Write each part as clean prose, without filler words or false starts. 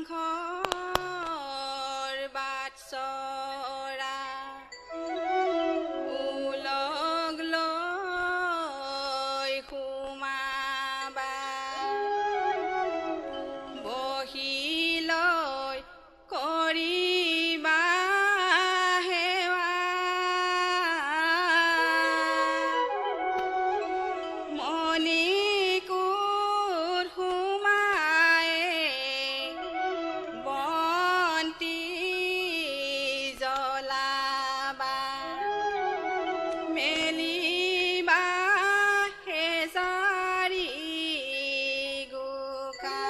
নামঘৰ বাটচৰা উলগ লৈ সোমাবা বহি লৈ কৰিবা সেৱা মণিকূট সোমায়ে বন্তি জ্বলাবা মেলিবা হেজাৰী গোকা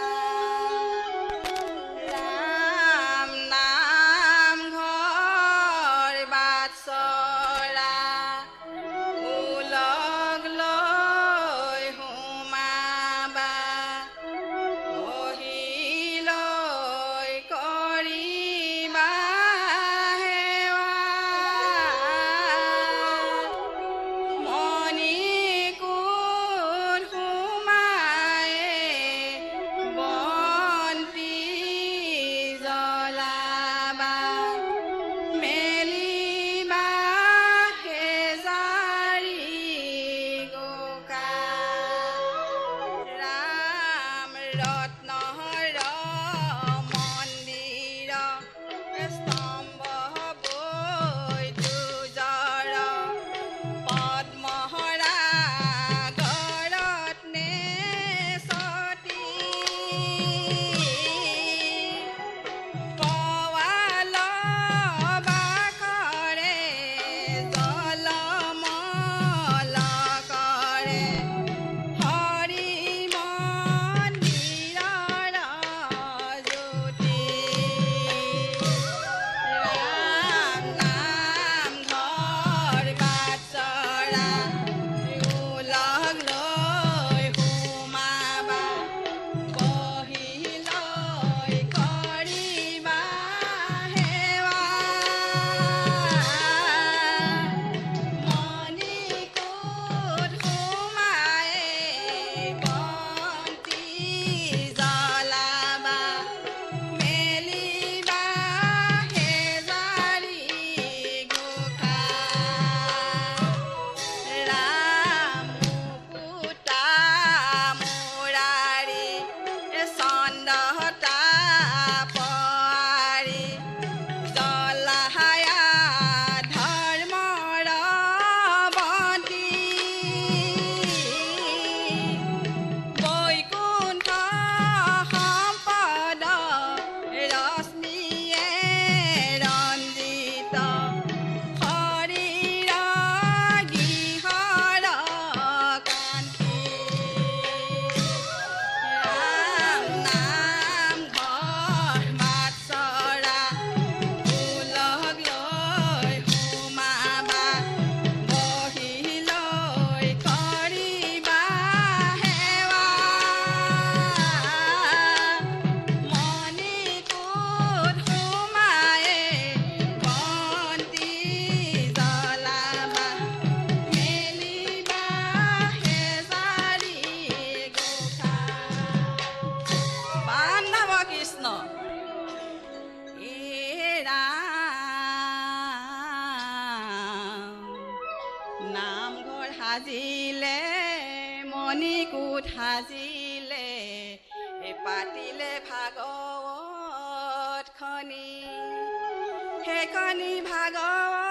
ৰাম নামঘৰ বাটচৰা উলগ লৈ সোমাবা বহি লৈ কৰিবা সেৱা মণিকূট সোমায়ে বন্তি জ্বলাবা মেলিবা হেজাৰী গোকা ৰাম ৰত্নৰ মন্দিৰ স্তম্ভ বৈদুজৰ পদ্মহৰা গৰত নেচতি কৱাল বাখৰে জলমল কৰে হৰি মন্দিৰৰ জ্যোতি ৰাম নামঘৰ বাটচৰা উলগ লৈ সোমাবা বহি লৈ কৰিবা সেৱা মণিকূট সোমায়ে বন্তি জ্বলাবা মেলিবা হেজাৰী গোকা ৰাম মুকুতা মুৰাৰী চন্দতা পাৰি জ্বলায়া ধৰ্মৰ বন্তি বৈকুণ্ঠ সম্পদ ৰশ্মিয়ে ৰঞ্জিত শৰীৰ গৃহৰ কান্তি ৰাম নামঘৰ বাটচৰা উলগ লৈ সোমাবা বহি লৈ কৰিবা সেৱা মণিকূট সোমায়ে বন্তি জ্বলাবা মেলিবা হেজাৰী গোকা বান্ধৱ কৃষ্ণ এ ৰাম নামঘৰ সাজিলে মণিকূট সাজিলে পাতিলে ভাগৱত খনি সেইখনি ভাগৱত